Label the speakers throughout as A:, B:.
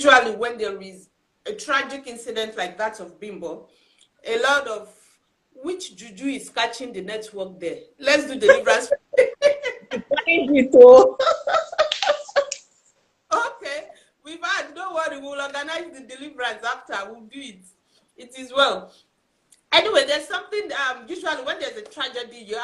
A: usually when there is a tragic incident like that of Bimbo, a lot of which juju is catching the network there. Let's do deliverance. Okay, we've had, don't worry, we'll organize the deliverance after, we'll do it. It is well. Anyway, there's something, usually when there's a tragedy,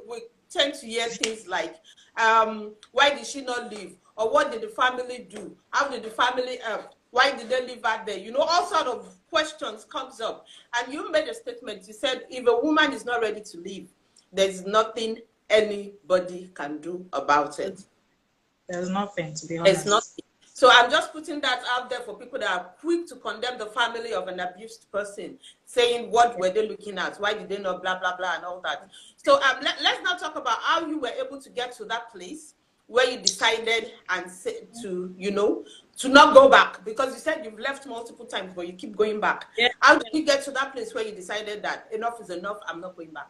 A: we tend to hear things like, why did she not leave? Or what did the family do? How did the family help? Why did they leave her there? You know, all sort of questions comes up. And you made a statement, you said, if a woman is not ready to leave, there's nothing anybody can do about it.
B: There's nothing, to be honest.
A: There's nothing. So I'm just putting that out there for people that are quick to condemn the family of an abused person, saying what were they looking at? Why did they not blah, blah, blah, and all that. So let's now talk about how you were able to get to that place where you decided and to, you know, to not go back, because you said you've left multiple times, but you keep going back. Yeah. How did you get to that place where you decided that enough is enough, I'm not going back?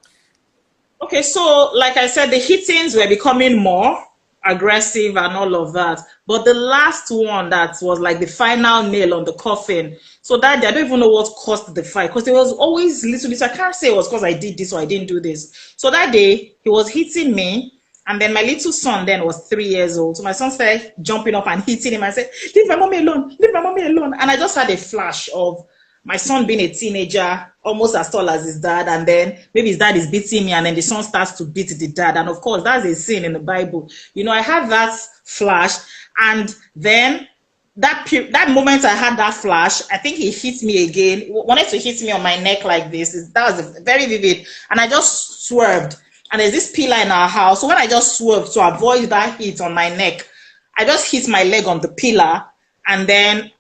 B: Okay, so like I said, the hittings were becoming more aggressive and all of that, but the last one that was like the final nail on the coffin, so that day I don't even know what caused the fight, because it was always little. I can't say it was because I did this or I didn't do this. So that day he was hitting me, and then my little son then was 3 years old, so my son started jumping up and hitting him. I said, leave my mommy alone, leave my mommy alone. And I just had a flash of my son being a teenager, almost as tall as his dad, and then maybe his dad is beating me, and then the son starts to beat the dad. And of course, that's a sin in the Bible. You know, I had that flash, and then that moment I had that flash, I think he hit me again, wanted to hit me on my neck like this. That was very vivid. And I just swerved. And there's this pillar in our house. So when I just swerved to avoid that hit on my neck, I just hit my leg on the pillar, and then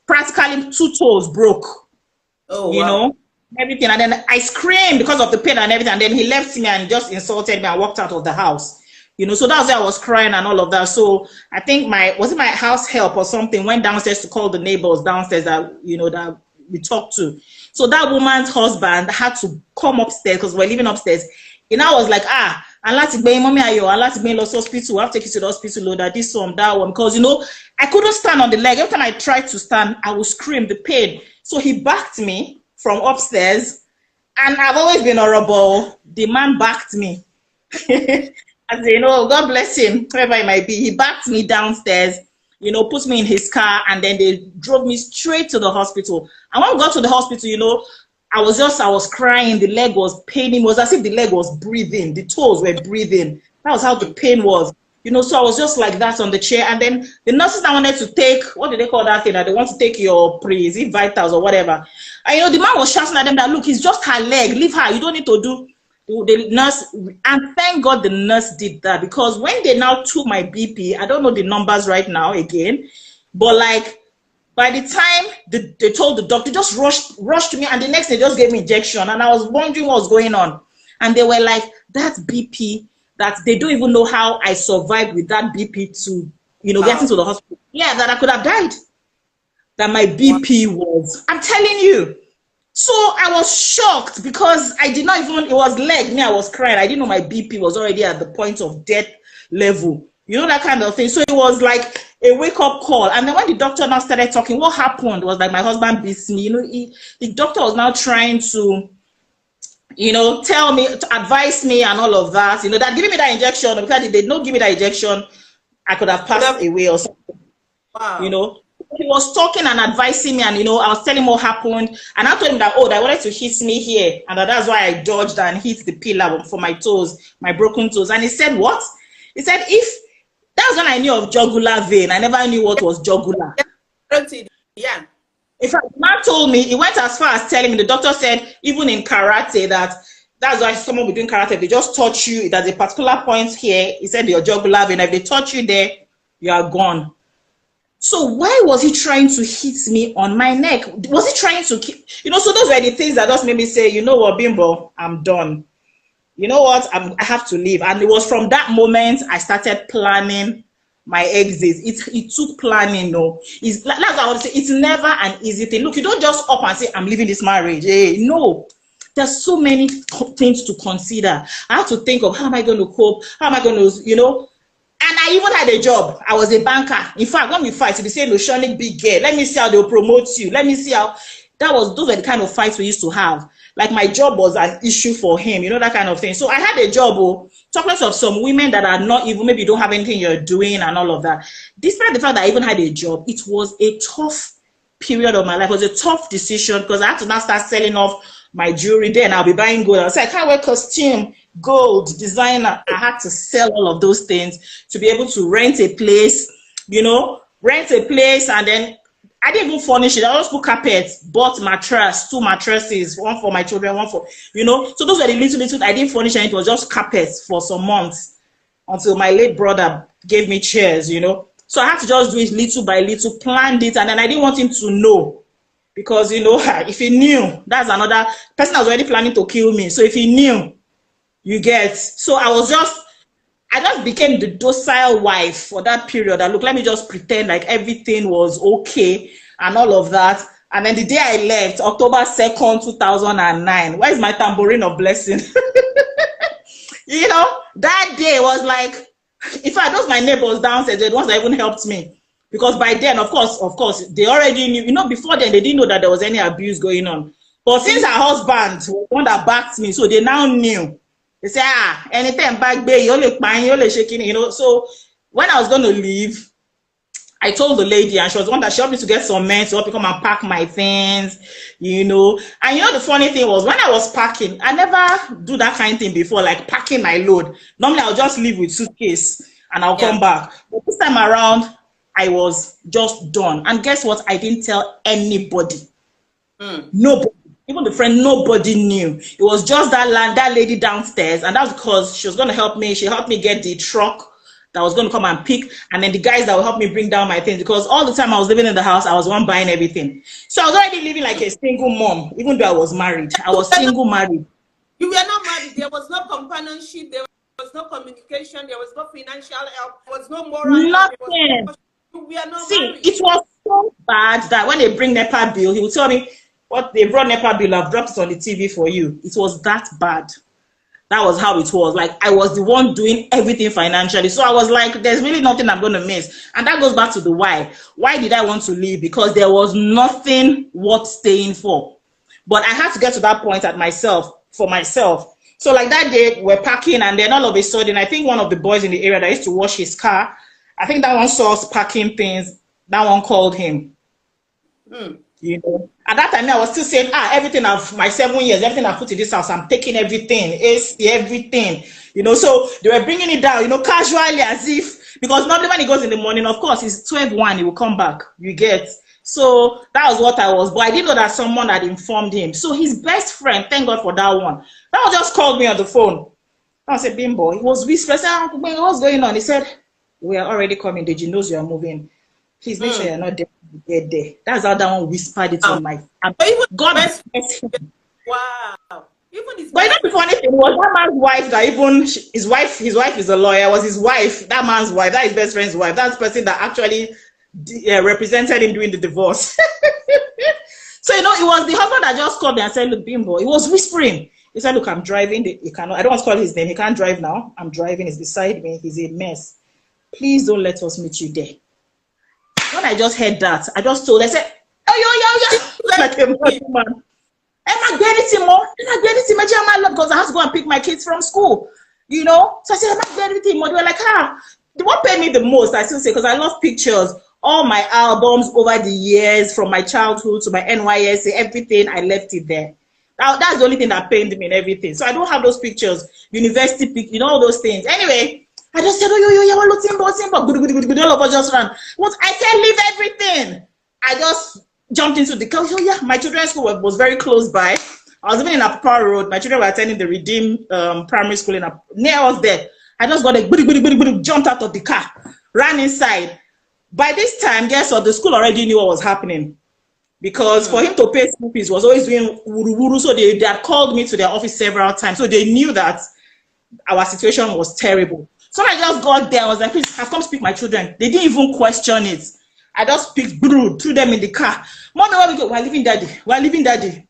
B: practically 2 toes broke. Oh, you know, everything. And then I screamed because of the pain and everything. And then he left me and just insulted me and walked out of the house. You know, so that's why I was crying and all of that. So I think was it my house help or something, went downstairs to call the neighbors downstairs that, you know, that we talked to. So that woman's husband had to come upstairs because we're living upstairs. And I was like, and let's be mommy ayo, and let's be lost hospital. I have to take you to the hospital, that this one, that one. Because, you know, I couldn't stand on the leg. Every time I tried to stand, I would scream the pain. So he backed me from upstairs, and I've always been horrible. The man backed me. As you know, God bless him, whoever it might be. He backed me downstairs, you know, put me in his car, and then they drove me straight to the hospital. And when we got to the hospital, you know, I was crying. The leg was paining. It was as if the leg was breathing. The toes were breathing. That was how the pain was. You know, so I was just like that on the chair. And then the nurses that wanted to take, what do they call that thing? That they want to take your is it vitals or whatever. And, you know, the man was shouting at them that, look, it's just her leg. Leave her. You don't need to do the nurse. And thank God the nurse did that, because when they now took my BP, I don't know the numbers right now again, but like by the time they told the doctor, just rushed me, and the next day just gave me injection. And I was wondering what was going on. And they were like, that's BP. That they don't even know how I survived with that BP to, you know, getting to the hospital. Yeah, that I could have died. That my BP was, I'm telling you. So I was shocked because I did not even, it was leg, me, I was crying. I didn't know my BP was already at the point of death level. You know, that kind of thing. So it was like a wake-up call. And then when the doctor now started talking, what happened was like my husband beats me. You know, the doctor was now trying to, you know, tell me, to advise me and all of that, you know, that giving me that injection, because if they did not give me that injection, I could have passed away or something. Wow. You know, he was talking and advising me, and, you know, I was telling him what happened, and I told him that, oh, they wanted to hit me here, and that's why I dodged and hit the pillar for my toes, my broken toes. And he said, what? He said, that's when I knew of jugular vein. I never knew what was jugular.
A: Yeah.
B: In fact, the man told me, he went as far as telling me, the doctor said, even in karate, that's why someone will be doing karate, they just touch you, there's a particular point here, he said your jugular vein, if they touch you there, you are gone. So why was he trying to hit me on my neck? Was he trying to, you know, so those were the things that just made me say, you know what, Bimbo, I'm done. You know what, I have to leave. And it was from that moment I started planning my exit. It took planning, no. That's what I want to say. It's never an easy thing. Look, you don't just up and say, I'm leaving this marriage. Hey, no. There's so many things to consider. I have to think of, how am I going to cope? How am I going to, you know? And I even had a job. I was a banker. In fact, when we fight, they say, Oceanic big girl. Let me see how they'll promote you. Let me see how. Those were the kind of fights we used to have. Like my job was an issue for him, you know, that kind of thing. So I had a job, talk less of some women that are not even, maybe you don't have anything you're doing and all of that. Despite the fact that I even had a job, it was a tough period of my life. It was a tough decision because I had to now start selling off my jewelry. Then I'll be buying gold. I was like, I can't wear costume, gold, designer. I had to sell all of those things to be able to rent a place, you know, and then I didn't even furnish it. I just put carpets, bought mattress, 2 mattresses, one for my children, one for, you know. So those were the little, I didn't furnish anything. It was just carpets for some months until my late brother gave me chairs, you know. So I had to just do it little by little, planned it, and then I didn't want him to know. Because, you know, if he knew, that's another person that was already planning to kill me. So if he knew, you get. So I just became the docile wife for that period. Look, let me just pretend like everything was okay and all of that. And then the day I left, October 2nd, 2009, where's my tambourine of blessing? You know, that day was like, in fact, those my neighbors downstairs, they're the ones that even helped me. Because by then, of course, they already knew, you know, before then, they didn't know that there was any abuse going on. But since her husband was the one that backed me, so they now knew. They say, anytime back there, you're only shaking, you know. So when I was going to leave, I told the lady, and she was the one that she helped me to get some men to help me come and pack my things, you know. And you know, the funny thing was, when I was packing, I never do that kind of thing before, like packing my load. Normally, I'll just leave with suitcase and I'll come back. But this time around, I was just done. And guess what? I didn't tell anybody. Nobody. Even the friend, nobody knew. It was just that lady downstairs, and that's because she was going to help me. She helped me get the truck that was going to come and pick, and then the guys that will help me bring down my things, because all the time I was living in the house, I was the one buying everything. So I was already living like a single mom, even though I was married. I was single married.
A: You were not married. There was no companionship. There was no communication. There was no financial help. There was no moral
B: Nothing.
A: help. We are not married.
B: It was so bad that when they bring NEPA bill, he would tell me, what they brought NEPA bill, I've dropped it on the TV for you. It was that bad. That was how it was. Like, I was the one doing everything financially. So I was like, there's really nothing I'm going to miss. And that goes back to the why. Why did I want to leave? Because there was nothing worth staying for. But I had to get to that point for myself. So like that day, we're packing, and then all of a sudden, I think one of the boys in the area that used to wash his car, I think that one saw us packing things. That one called him. You know, at that time I was still saying, everything of my 7 years, everything I put in this house, I'm taking everything, everything, you know. So they were bringing it down, you know, casually, as if, because normally when he goes in the morning, of course, it's 12:01, he will come back, you get. So that was what I was, but I didn't know that someone had informed him. So his best friend, thank God for that one, that one just called me on the phone. I said, Bimbo, he was whispering, I said, what's going on? He said, we are already coming, Deji knows you are moving. Please make sure you're not there. Get there. That's how that one whispered it on my. God bless him.
A: Wow. Even his
B: but you know the funny thing was that man's wife that even his wife is a lawyer. Was his wife, that man's wife, that his best friend's wife. That's the person that actually represented him during the divorce. So you know, it was the husband that just called me and said, "Look, Bimbo," he was whispering. He said, "Look, I'm driving. He cannot. I don't want to call his name. He can't drive now. I'm driving. He's beside me. He's a mess. Please don't let us meet you there." When I just heard that, I just told, I said, like a man. I'm not doing anything more. I'm not doing anything more because I have to go and pick my kids from school, you know. So I said, I'm not doing anything more. They were like, the one paid me the most, I still say, because I love pictures. All my albums over the years, from my childhood to my NYSC, everything, I left it there. That's the only thing that pained me and everything. So I don't have those pictures, university pictures, you know, all those things. Anyway, I just said, all of us just ran. I said, leave everything. I just jumped into the car. My children's school was very close by. I was living in Apapa Road. My children were attending the Redeem primary school near us there. I just got jumped out of the car, ran inside. By this time, guess what? The school already knew what was happening. Because for him to pay school fees was always doing wuru. So they had called me to their office several times. So they knew that our situation was terrible. So I just got there. I was like, please, I've come to pick my children. They didn't even question it. I just picked, threw them in the car. Mommy, where we go? We're leaving daddy. We're leaving daddy.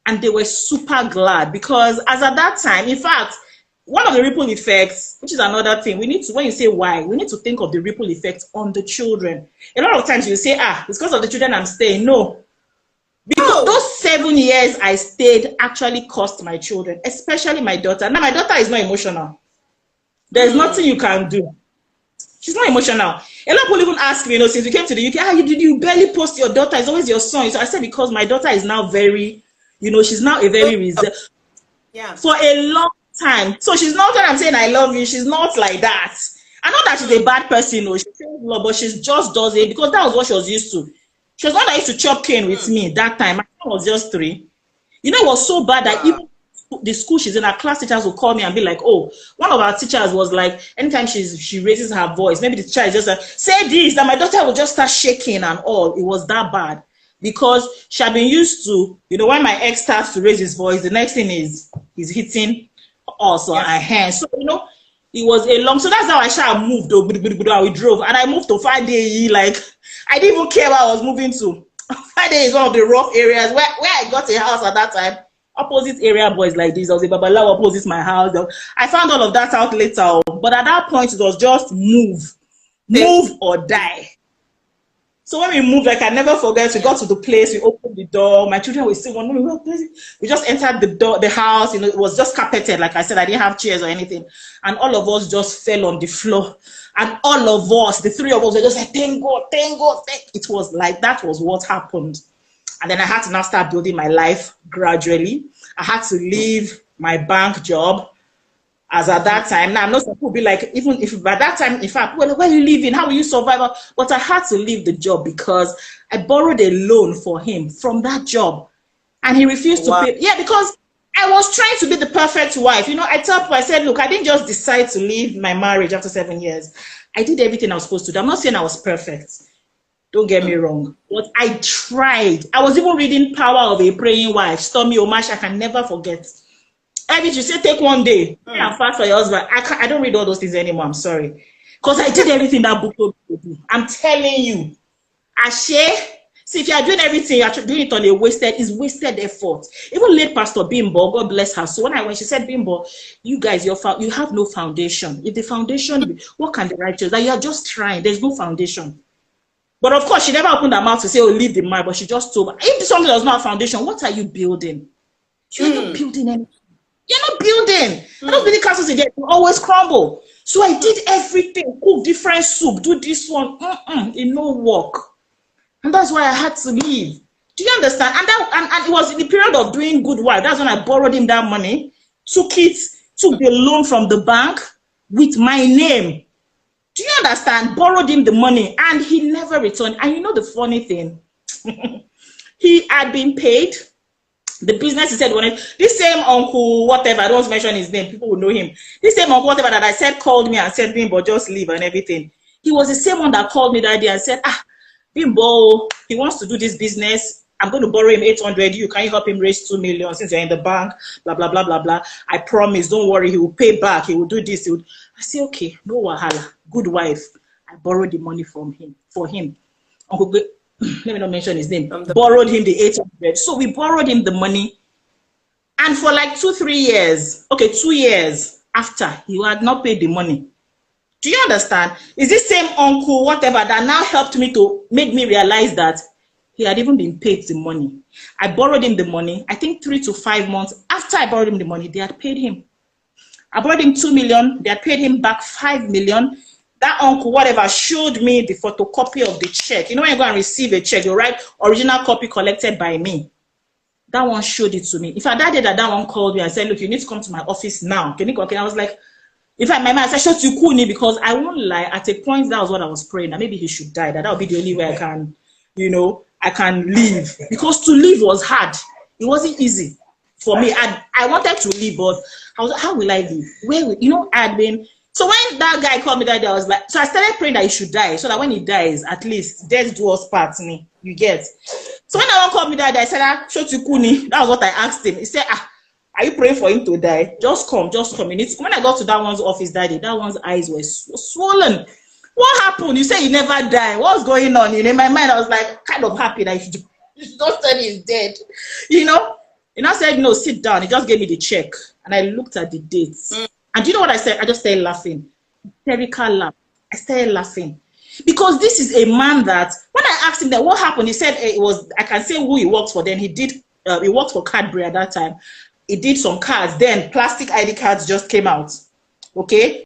B: And they were super glad because as at that time, in fact, one of the ripple effects, which is another thing, we need to, when you say why, we need to think of the ripple effects on the children. A lot of times you say, it's because of the children I'm staying. No. Because those 7 years I stayed actually cost my children, especially my daughter. Now, my daughter is not emotional. There's nothing you can do. She's not emotional. A lot of people even ask me, since we came to the UK, you barely post your daughter. It's always your son. So I said, because my daughter is now very, she's now a very reserved.
A: Yeah.
B: For a long time. So she's not, when I'm saying I love you, she's not like that. I know that she's a bad person, she feels love, but she just does it because that was what she was used to. She was not that used to chop cane with me that time. My son was just 3. It was so bad that even the school she's in, her class teachers will call me and be like, one of our teachers was like, anytime she raises her voice, maybe the teacher is just like, say this, that my daughter will just start shaking and all. It was that bad because she had been used to, when my ex starts to raise his voice, the next thing is he's hitting us on our hands. So, it was a long, so that's how I moved. We drove and I moved to Friday. Like, I didn't even care where I was moving to. Friday is one of the rough areas where I got a house at that time. Opposite area boys like this. I was a babalawo opposite my house. I found all of that out later. But at that point, it was just move or die. So when we moved, like I never forget, we got to the place, we opened the door. My children were still wondering, we just entered the house. It was just carpeted. Like I said, I didn't have chairs or anything. And all of us just fell on the floor. And all of us, the 3 of us, were just like, thank God, thank God. It was like, that was what happened. And then I had to now start building my life gradually. I had to leave my bank job. As at that time, now I know some people be like, even if by that time, in fact, where are you living? How will you survive? But I had to leave the job because I borrowed a loan for him from that job. And he refused to pay. Yeah, because I was trying to be the perfect wife. I tell people, I said, look, I didn't just decide to leave my marriage after 7 years. I did everything I was supposed to do. I'm not saying I was perfect. Don't get me wrong. But I tried. I was even reading Power of a Praying Wife, Stormy Omash. I can never forget. Every you say take one day and fast for your husband. I don't read all those things anymore. I'm sorry, because I did everything that book told me to do. I'm telling you, see, if you are doing everything, you are doing it on a wasted effort. Even late Pastor Bimbo, God bless her. So when she said, Bimbo, you guys, you have no foundation. If the foundation, what can the righteous? That you are just trying. There's no foundation. But of course, she never opened her mouth to say, leave the marriage. But she just told me, if something does not have foundation, what are you building? You're not building anything. You're not building. I don't believe castles again always crumble. So I did everything, cook different soup, do this one. It no work. And that's why I had to leave. Do you understand? And it was in the period of doing good work. That's when I borrowed him that money, took the loan from the bank with my name. Do you understand? Borrowed him the money and he never returned. And the funny thing, he had been paid. The business, he said, this same uncle, whatever, I don't want to mention his name, people will know him. This same uncle, whatever, that I said called me and said, Bimbo, just leave and everything. He was the same one that called me that day and said, Bimbo, he wants to do this business. I'm going to borrow him 800. Can you help him raise 2 million since you're in the bank? Blah, blah, blah, blah, blah. I promise, don't worry, he will pay back. He will do this. I say, okay, no wahala. Good wife. I borrowed the money for him. Uncle, let me not mention his name. Borrowed him the 800. So we borrowed him the money. And for like 2-3 years, 2 years after, he had not paid the money. Do you understand? Is this same uncle, whatever, that now helped me to make me realize that he had even been paid the money. I borrowed him the money. I think 3 to 5 months after I borrowed him the money, they had paid him. I borrowed him 2 million. They had paid him back 5 million. That uncle, whatever, showed me the photocopy of the check. When you go and receive a check, you write original copy collected by me. That one showed it to me. In fact, that day that one called me and said, look, you need to come to my office now. Can you come? I was like, in fact, my mind said, shut you cool, because I won't lie. At a point, that was what I was praying. That maybe he should die. That would be the only way I can, I can leave. Because to leave was hard. It wasn't easy for me. I wanted to leave, but I was like, how will I leave? I had been. So when that guy called me that day, I was like, so I started praying that he should die, so that when he dies, at least death do us part, me. You get. So when that one called me that day, I said, Shotukuni. That was what I asked him. He said, are you praying for him to die? Just come. You need to come. When I got to that one's office that day, that one's eyes were swollen. What happened? You say you never die. What's going on? In my mind, I was like, kind of happy that you should just tell me he's dead. And I said, no, sit down. He just gave me the check. And I looked at the dates. And do you know what I said? I just started laughing. Hysterical laugh. I started laughing. Because this is a man that, when I asked him that what happened, he said it was, I can say who he works for then. He worked for Cadbury at that time. He did some cards. Then plastic ID cards just came out. Okay?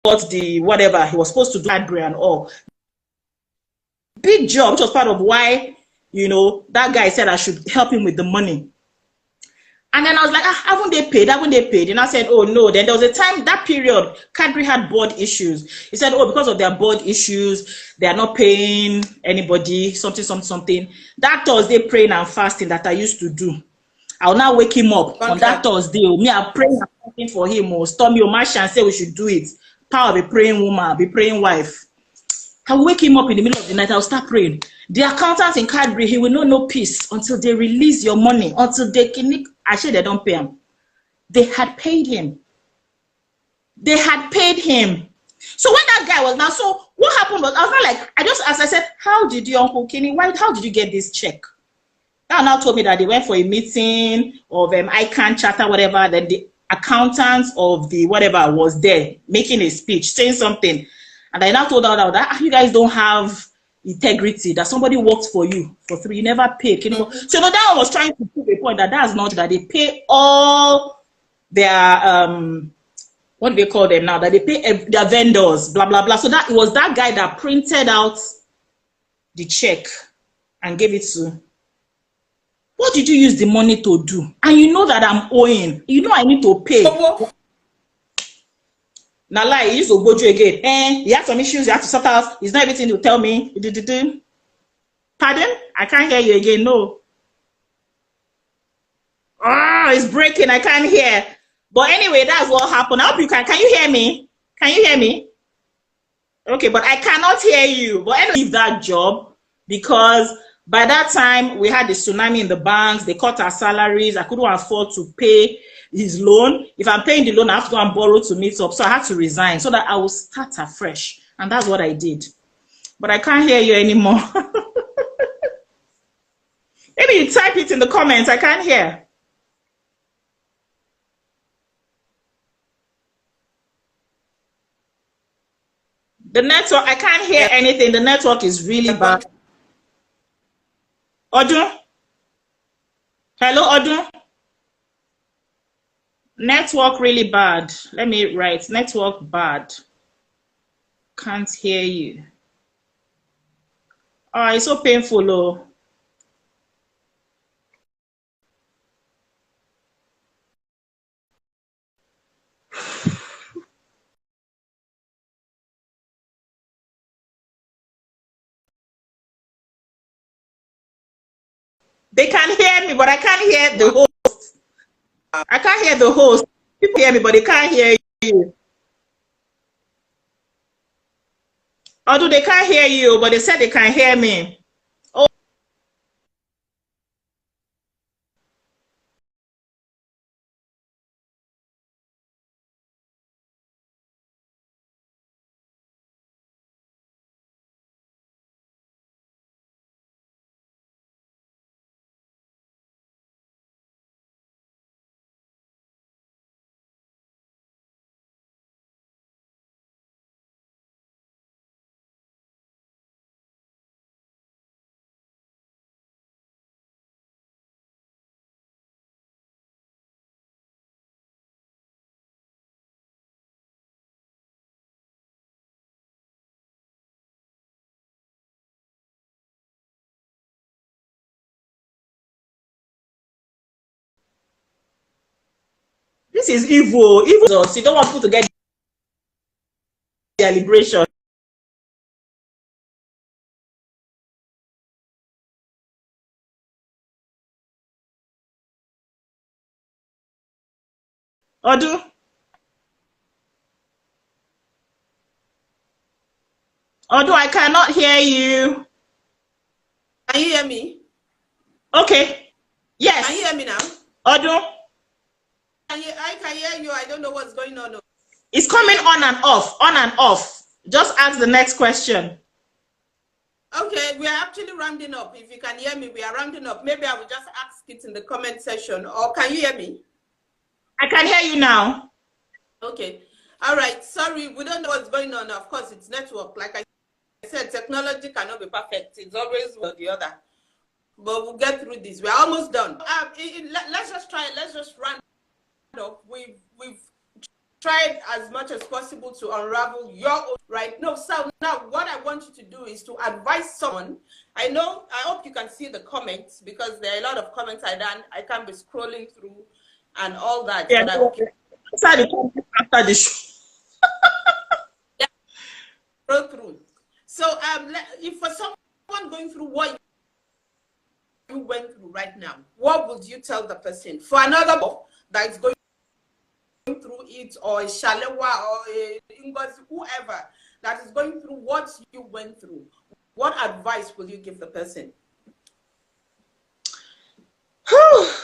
B: Got the whatever, he was supposed to do Cadbury and all. Big job, which was part of why, you know, that guy said I should help him with the money. And then I was like, haven't they paid? Haven't they paid? And I said, oh no. Then there was a time, that period, Cadbury had board issues. He said, oh, because of their board issues, they are not paying anybody, something. That Thursday praying and fasting that I used to do, I'll now wake him up on that Thursday. Me, I'm praying and fasting for him. Stormy Omasha and say we should do it. Power be praying woman, be praying wife. I'll wake him up in the middle of the night. I'll start praying. The accountants in Cadbury, he will know no peace until they release your money, until they can. Actually, they don't pay him. They had paid him. They had paid him. So when that guy was now, so what happened was, I was not like, I just asked, I said, how did you, Uncle Kenny, how did you get this check? Now told me that they went for a meeting of ICANN chatter, whatever, then the accountant of the whatever was there making a speech, saying something. And I now told her that you guys don't have integrity, that somebody worked for you for free, you never paid. You know? So that one was trying to prove a point that that's not that they pay all their what do they call them now? That they pay their vendors, blah blah blah. So that it was that guy that printed out the check and gave it to. What did you use the money to do? And you know that I'm owing. You know I need to pay. Now lie, he used to go to again. He had some issues, he had to sort out. He's not everything to tell me. Pardon? I can't hear you again. No. Oh, it's breaking. I can't hear. But anyway, that's what happened. I hope you can. Can you hear me? Can you hear me? Okay, but I cannot hear you. But I don't leave that job because by that time we had the tsunami in the banks. They cut our salaries. I couldn't afford to pay his loan. If I'm paying the loan, I have to go and borrow to meet up. So I had to resign so that I will start afresh. And that's what I did. But I can't hear you anymore. Maybe you type it in the comments. I can't hear. The network, I can't hear anything. The network is really bad. Odun? Hello, Odun? Network really bad. Let me write. Network bad. Can't hear you. Oh, it's so painful, oh. They can hear me, but I can't hear the host. I can't hear the host. People hear me, but they can't hear you. Although they can't hear you, but they said they can hear me. Oh. This is evil. Evil. So you don't want people to get their liberation. Odu? Odu, I cannot hear you.
A: Can you hear me?
B: Okay. Yes.
A: Can you hear me now?
B: Odu?
A: I can hear you. I don't know what's going on.
B: It's coming on and off. On and off. Just ask the next question.
A: Okay, we are actually rounding up. If you can hear me, we are rounding up. Maybe I will just ask it in the comment section. Or can you hear me?
B: I can hear you now.
A: Okay. All right. Sorry, we don't know what's going on. Of course, it's network. Like I said, technology cannot be perfect. It's always one or the other. But we'll get through this. We're almost done. Let's just try. Let's just round up. We've tried as much as possible to unravel your own right. No, so now what I want you to do is to advise someone. I hope you can see the comments, because there are a lot of comments I can't be scrolling through and all that.
B: Yeah,
A: after the show. Yeah, scroll through. So if for someone going through what you went through right now, what would you tell the person? For another that is going through it, or a Shalewa or a Ngozi, whoever that is going through what you went through, what advice will you give the person?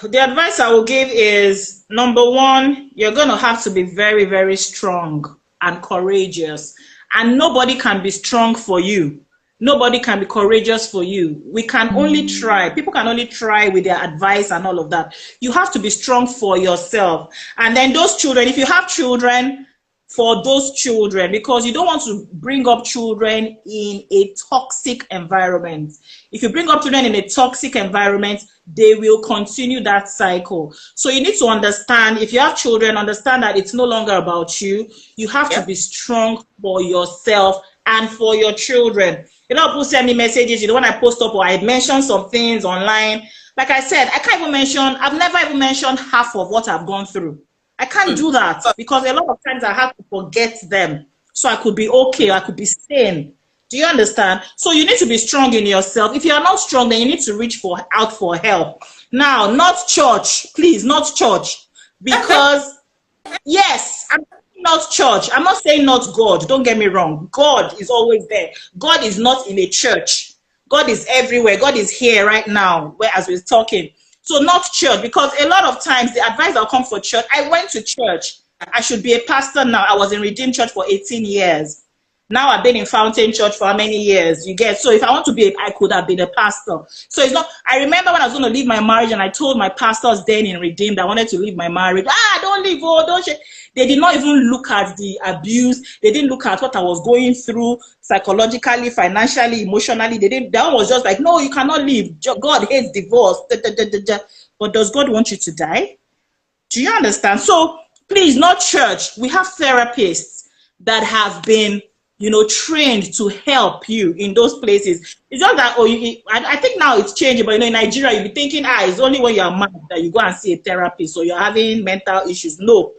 B: The advice I will give is, number one, you're going to have to be very, very strong and courageous. And nobody can be strong for you. Nobody can be courageous for you. We can only try. People can only try with their advice and all of that. You have to be strong for yourself. And then those children, if you have children, for those children, because you don't want to bring up children in a toxic environment. If you bring up children in a toxic environment, they will continue that cycle. So you need to understand, if you have children, understand that it's no longer about you. You have to be strong for yourself and for your children. You know, people send me messages, when I post up or I mention some things online. Like I said, I've never even mentioned half of what I've gone through. I can't do that, because a lot of times I have to forget them so I could be okay, I could be sane. Do you understand? So you need to be strong in yourself. If you are not strong, then you need to reach out for help. Now, not church, please, not church. Because, yes, I'm not church. I'm not saying not God. Don't get me wrong. God is always there. God is not in a church. God is everywhere. God is here right now, as we're talking. So not church, because a lot of times the advice that will come for church, I went to church. I should be a pastor now. I was in Redeemed Church for 18 years. Now I've been in Fountain Church for how many years? You get? So if I want to be, I could have been a pastor. So it's not, I remember when I was going to leave my marriage and I told my pastors then in Redeemed I wanted to leave my marriage. Don't leave, don't you? They did not even look at the abuse. They didn't look at what I was going through psychologically, financially, emotionally. That one was just like, no, you cannot leave. God hates divorce. But does God want you to die? Do you understand? So please, not church. We have therapists that have been, trained to help you in those places. It's just that, I think now it's changing, but in Nigeria, you'll be thinking, it's only when you're mad that you go and see a therapist or you're having mental issues. No.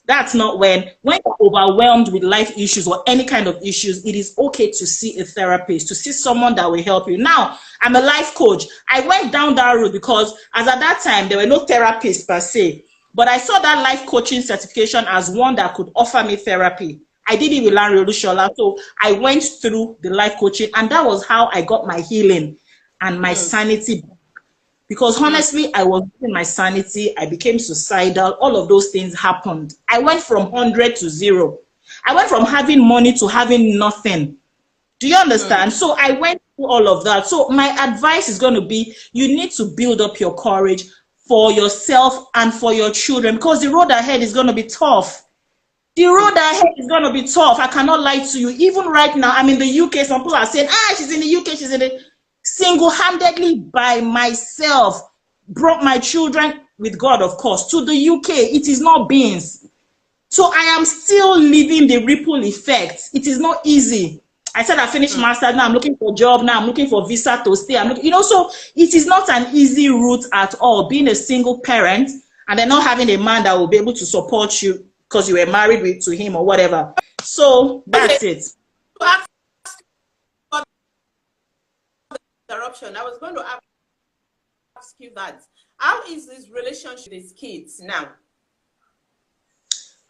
B: That's not when you're overwhelmed with life issues or any kind of issues, it is okay to see a therapist, to see someone that will help you. Now, I'm a life coach. I went down that road because as at that time, there were no therapists per se, but I saw that life coaching certification as one that could offer me therapy. I did it with Lanre Olushola, so I went through the life coaching, and that was how I got my healing and my sanity. Because honestly, I was losing my sanity. I became suicidal. All of those things happened. I went from 100 to 0. I went from having money to having nothing. Do you understand? So I went through all of that. So my advice is going to be, you need to build up your courage for yourself and for your children, because the road ahead is going to be tough. The road ahead is going to be tough. I cannot lie to you. Even right now, I'm in the UK. Some people are saying, she's in the UK. She's in the... Single-handedly by myself, brought my children, with God of course, to the UK. It is not beans. So I am still living the ripple effect. It is not easy. I said I finished master's, now I'm looking for a job, now I'm looking for visa to stay. So it is not an easy route at all, being a single parent and then not having a man that will be able to support you because you were married to him or whatever. So that's it.
A: Interruption. I was going to ask you that. How is this relationship with his kids now?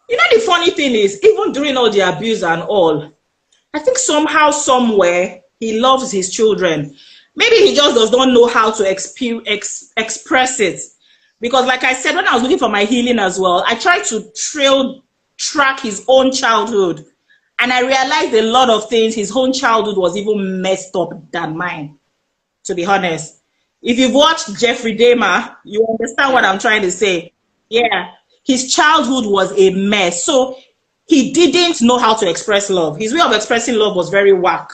B: The funny thing is, even during all the abuse and all, I think somehow, somewhere, he loves his children. Maybe he just does not know how to express it. Because like I said, when I was looking for my healing as well, I tried to track his own childhood. And I realized a lot of things, his own childhood was even messed up than mine. To be honest, if you've watched Jeffrey Dahmer, you understand what I'm trying to say. Yeah, his childhood was a mess. So he didn't know how to express love. His way of expressing love was very whack.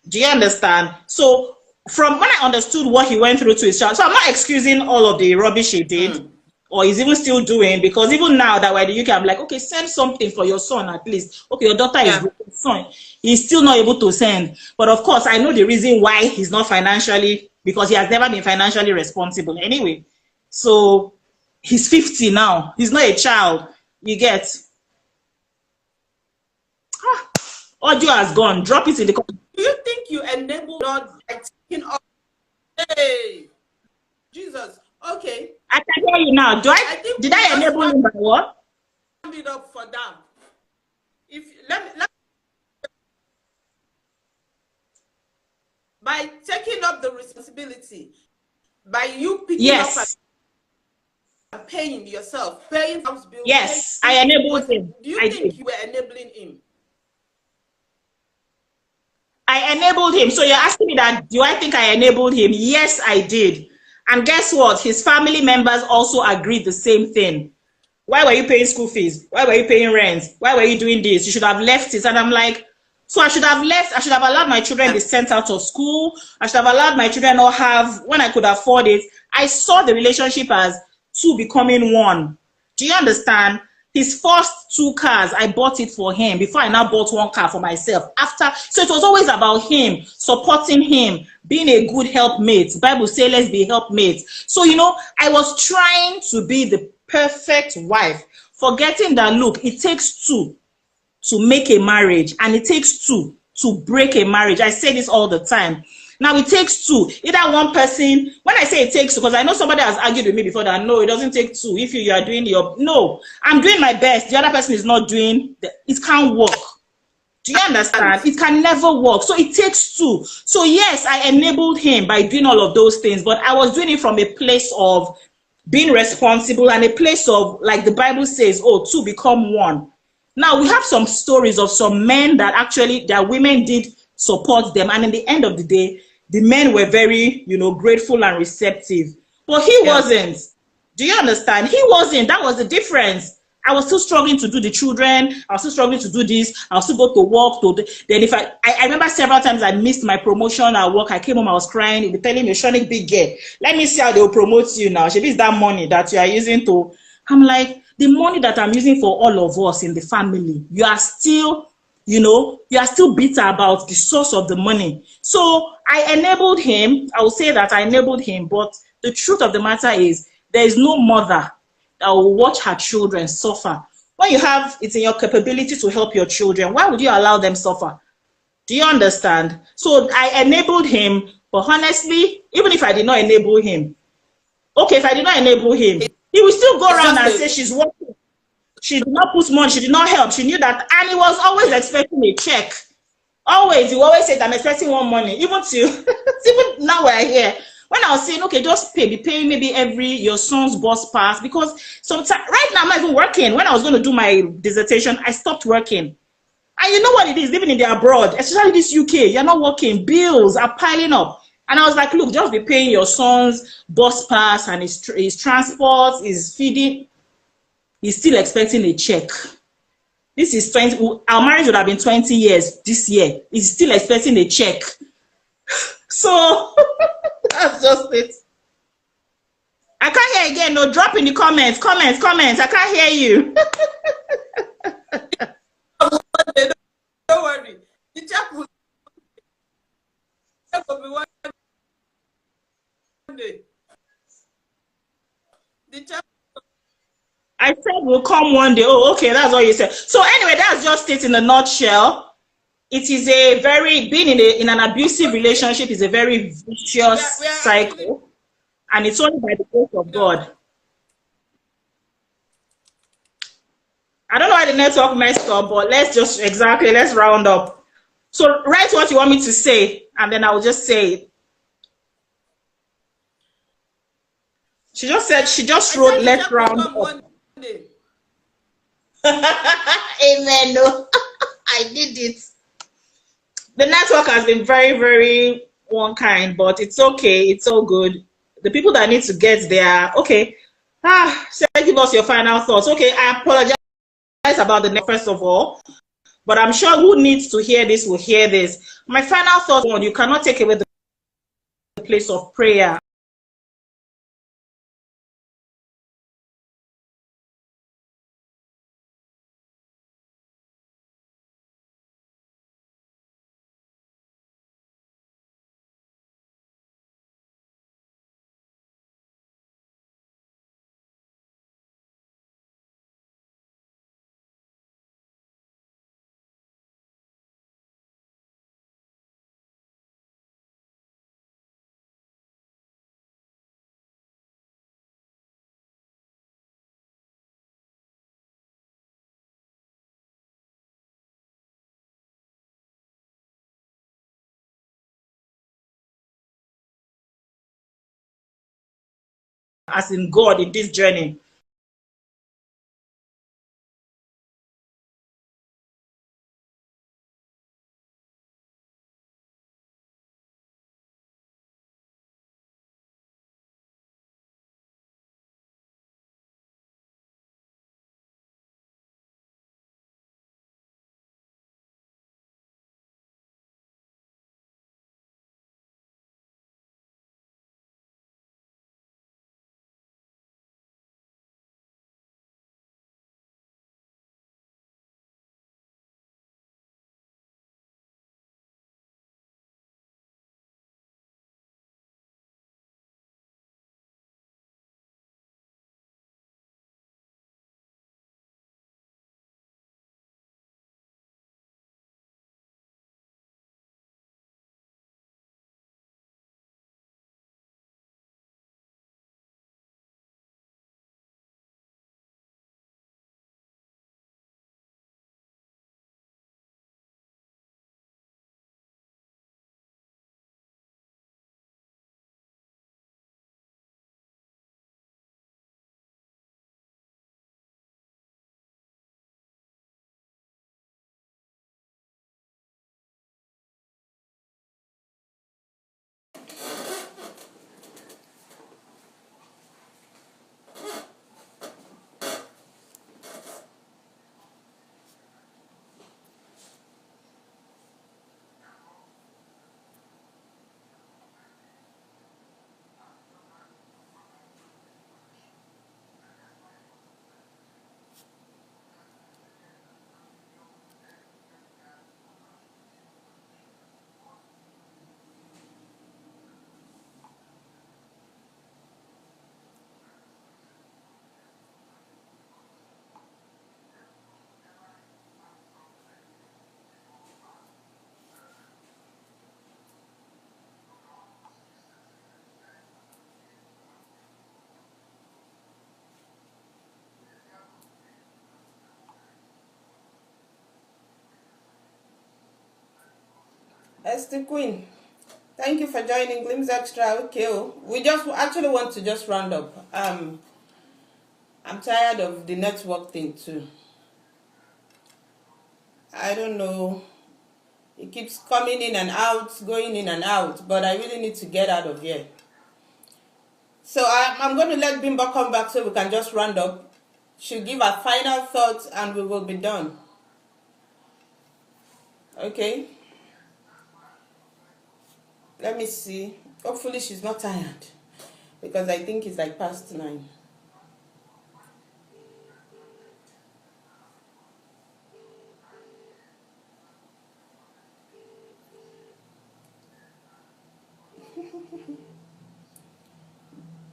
B: Do you understand? So from when I understood what he went through to his child, so I'm not excusing all of the rubbish he did, or he's even still doing, because even now that we're in the UK, I'm like, okay, send something for your son at least. Okay, your daughter is broken, son. He's still not able to send. But of course, I know the reason why he's not financially, because he has never been financially responsible anyway. So he's 50 now. He's not a child. You get. Audio has gone. Drop it in the comments.
A: Do you think you enable God by taking up? Hey, Jesus. Okay.
B: I can hear you now. Did I enable him by what?
A: It up for them. If let me by taking up the responsibility, by you picking up and paying yourself, paying house bills.
B: Yes, I enabled him.
A: Do you think you were enabling him?
B: I enabled him. So you're asking me that, do I think I enabled him? Yes, I did. And guess what? His family members also agreed the same thing. Why were you paying school fees? Why were you paying rent? Why were you doing this? You should have left it. And I'm like, so I should have left. I should have allowed my children be sent out of school. I should have allowed my children not have, when I could afford it. I saw the relationship as two becoming one. Do you understand? His first 2 cars, I bought it for him before I now bought 1 car for myself. So it was always about him, supporting him, being a good helpmate. Bible says, let's be helpmates. So, you know, I was trying to be the perfect wife, forgetting that, look, it takes 2 to make a marriage, and it takes 2 to break a marriage. I say this all the time. Now it takes 2. Either one person, when I say it takes 2, because I know somebody has argued with me before that, no, it doesn't take 2. If you are doing your, no, I'm doing my best. The other person is not doing, it can't work. Do you understand? It can never work. So it takes 2. So yes, I enabled him by doing all of those things, but I was doing it from a place of being responsible and a place of, like the Bible says, oh, 2 become 1. Now we have some stories of some men that actually, their women did support them, and in the end of the day, the men were very, you know, grateful and receptive. But he wasn't. Do you understand? He wasn't. That was the difference. I was still struggling to do the children. I was still struggling to do this. I was still go to work. Then if I remember several times I missed my promotion at work. I came home, I was crying. They were telling me, Shonique, big girl, let me see how they will promote you now. She is that money that you are using to. I'm like, the money that I'm using for all of us in the family, you are still, you know, you are still bitter about the source of the money. So I enabled him. I will say that I enabled him, but the truth of the matter is there is no mother that will watch her children suffer. When you have it in your capability to help your children, why would you allow them suffer? Do you understand? So I enabled him, but honestly, even if I did not enable him, okay, if I did not enable him, he will still go around and say she's working. She did not put money, she did not help. She knew that, and he was always expecting a check. Always, he always said, I'm expecting one money. Even even now we're here. When I was saying, okay, just be paying maybe your son's bus pass, because sometimes, right now I'm not even working. When I was going to do my dissertation, I stopped working. And you know what it is, living in the abroad, especially this UK, you're not working, bills are piling up. And I was like, look, just be paying your son's bus pass and his transport, his feeding. He's still expecting a check. This is 20, our marriage would have been 20 years this year. He's still expecting a check. So that's just it. I can't hear again. No, drop in the comments. Comments. I can't hear you.
A: Don't worry. The check will be one day. The check.
B: I said we'll come one day. Oh, okay, that's what you said. So anyway, that's just it in a nutshell. It is a very, being in an abusive relationship is a very vicious cycle. And it's only by the grace of God. I don't know why the network messed up, but let's round up. So write what you want me to say, and then I'll just say it. She just wrote, let's round up. Amen. No, I did it. The network has been very, very one kind, but it's okay. It's all good. The people that need to get there, okay. Say, give us your final thoughts. Okay, I apologize about the first of all, but I'm sure who needs to hear this will hear this. My final thought: one, you cannot take away the place of prayer. As in God in this journey.
A: Esther Queen, thank you for joining Glimpse Extra. Okay, we just actually want to just round up. I'm tired of the network thing too. I don't know. It keeps coming in and out, going in and out, but I really need to get out of here. So I'm going to let Bimba come back so we can just round up. She'll give her final thoughts and we will be done. Okay? Let me see. Hopefully she's not tired because I think it's like past 9.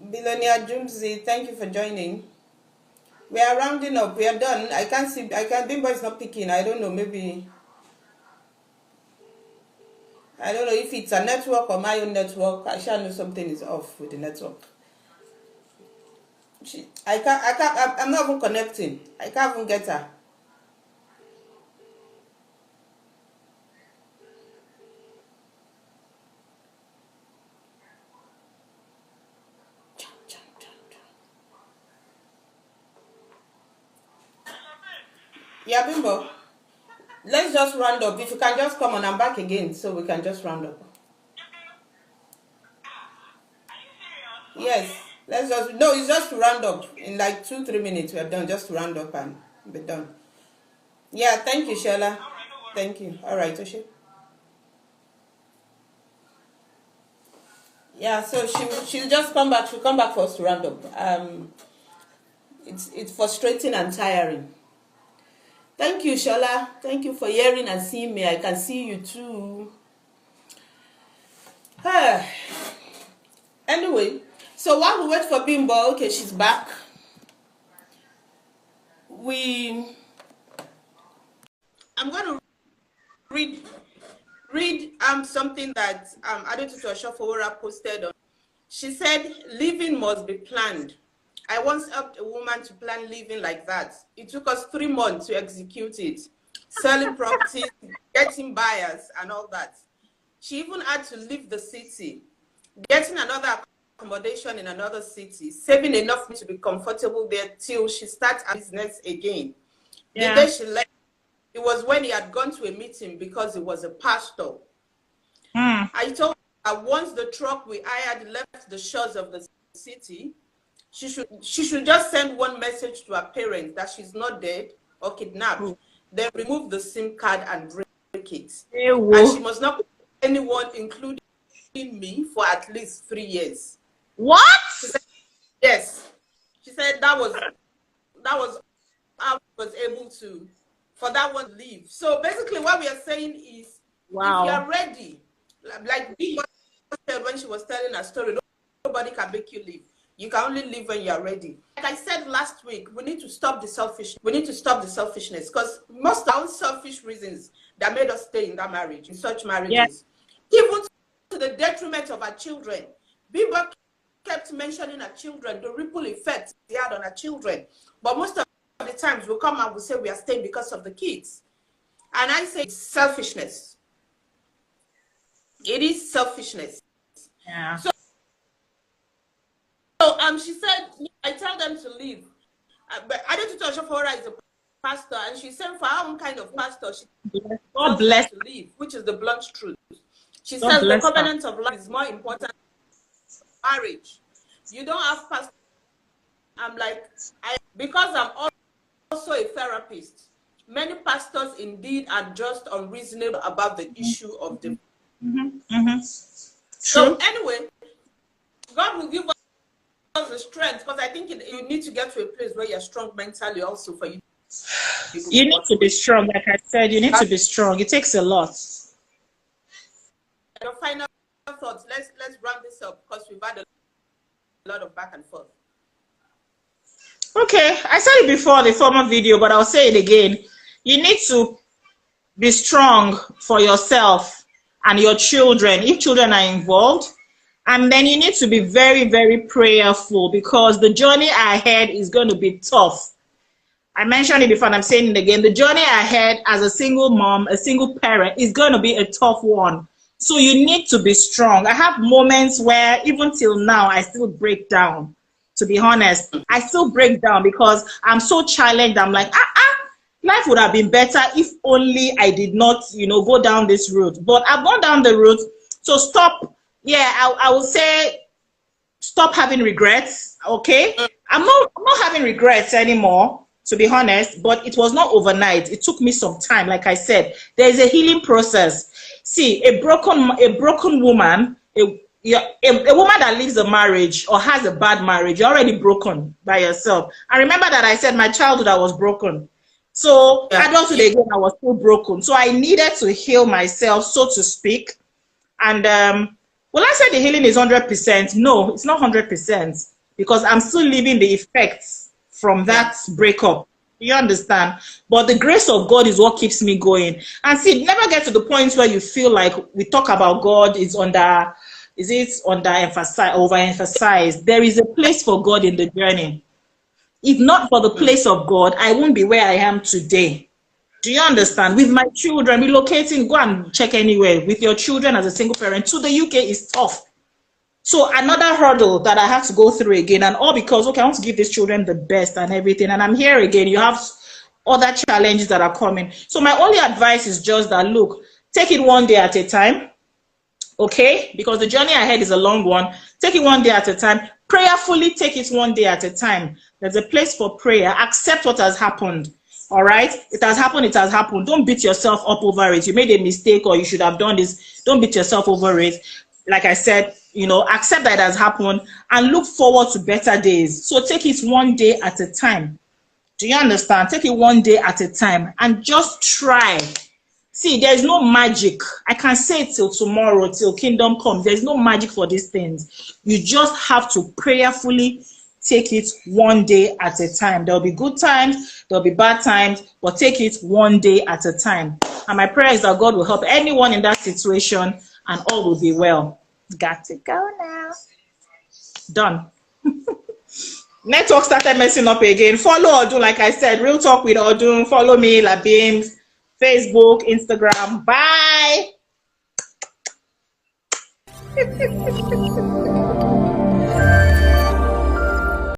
A: Billionaire Jumzi, thank you for joining. We are rounding up. We are done. I can't see. Bimba is not picking. I don't know. Maybe. I don't know if it's a network or my own network. I shall know something is off with the network. I'm not even connecting. I can't even get her. Yeah, Bimbo. Let's just round up. If you can just come on, I'm back again, so we can just round up. Yes. Let's just, no, it's just to round up. In like 2-3 minutes, we are done. Just to round up and be done. Yeah, thank you, Sheila. Thank you. All right, Oshie. Yeah, so she'll just come back. She'll come back for us to round up. It's frustrating and tiring. Thank you, Shola. Thank you for hearing and seeing me. I can see you too. Anyway, so while we wait for Bimbo, okay, she's back. I'm going to read something that Adetutu Oshofowora posted on. She said, living must be planned. I once helped a woman to plan living like that. It took us 3 months to execute it. Selling properties, getting buyers, and all that. She even had to leave the city, getting another accommodation in another city, saving enough to be comfortable there till she starts a business again. Yeah. The day she left, it was when he had gone to a meeting because he was a pastor. I told her that once the truck we hired left the shores of the city, she should just send one message to her parents that she's not dead or kidnapped. Then remove the SIM card and break it. And she must not put anyone, including me, for at least 3 years.
B: What?
A: She said, yes. She said that was how I was able to, for that one to leave. So basically what we are saying is, if you're ready, like Big said when she was telling her story, nobody can make you leave. You can only leave when you're ready. Like I said last week, we need to stop the selfishness. We need to stop the selfishness, because most of our own selfish reasons that made us stay in that marriage, in such marriages, even to the detriment of our children. Bimbo kept mentioning our children, the ripple effect they had on our children. But most of the times we'll come and we'll say we are staying because of the kids. And I say it's selfishness. It is selfishness.
B: Yeah.
A: So she said, I tell them to leave. But Adetutu Oshofowora is a pastor, and she said for her own kind of pastor, she
B: God bless
A: to leave, which is the blunt truth. She
B: God
A: says the
B: bless
A: covenant of life is more important than marriage. You don't have pastor. I'm like, because I'm also a therapist. Many pastors indeed are just unreasonable about the issue of the. So anyway, God will give us the strength, because I think you need to get to a place where you're strong mentally also for you.
B: You need to be strong, like I said. You need to be strong. It takes a lot.
A: Your final thoughts. Let's round this up, because we've had a lot of back and forth.
B: Okay, I said it before the former video, but I'll say it again. You need to be strong for yourself and your children, if children are involved. And then you need to be very, very prayerful, because the journey ahead is going to be tough. I mentioned it before and I'm saying it again. The journey ahead as a single mom, a single parent, is going to be a tough one. So you need to be strong. I have moments where even till now, I still break down. To be honest, I still break down because I'm so challenged. I'm like, life would have been better if only I did not, go down this route. But I've gone down the route. So stop. Yeah, I will say stop having regrets. Okay, I'm not having regrets anymore, to be honest. But it was not overnight. It took me some time. Like I said, there is a healing process. See, a broken woman, a woman that leaves a marriage or has a bad marriage, you're already broken by yourself. And remember that I said my childhood, I was broken. So adulthood again, I was still broken. So I needed to heal myself, so to speak. And well, I said the healing is 100%. No, it's not 100%, because I'm still living the effects from that breakup. You understand? But the grace of God is what keeps me going. And see, never get to the point where you feel like we talk about God is overemphasized. There is a place for God in the journey. If not for the place of God, I won't be where I am today. Do you understand? With my children, relocating, go and check anywhere with your children as a single parent to the UK is tough. So another hurdle that I have to go through again, and all because, okay, I want to give these children the best and everything. And I'm here again. You have other challenges that are coming. So my only advice is just that, look, take it one day at a time. Okay? Because the journey ahead is a long one. Take it one day at a time. Prayerfully take it one day at a time. There's a place for prayer. Accept what has happened. All right? It has happened. It has happened. Don't beat yourself up over it. You made a mistake or you should have done this. Don't beat yourself over it. Like I said, you know, accept that it has happened and look forward to better days. So take it one day at a time. Do you understand? Take it one day at a time and just try. See, there's no magic. I can say it till tomorrow, till kingdom comes. There's no magic for these things. You just have to prayerfully take it one day at a time. There'll be good times, there'll be bad times, but take it one day at a time. And my prayer is that God will help anyone in that situation and all will be well. Got to go now. Done. Network started messing up again. Follow Odun, like I said, Real Talk with Odun. Follow me, Labeams, Facebook, Instagram. Bye.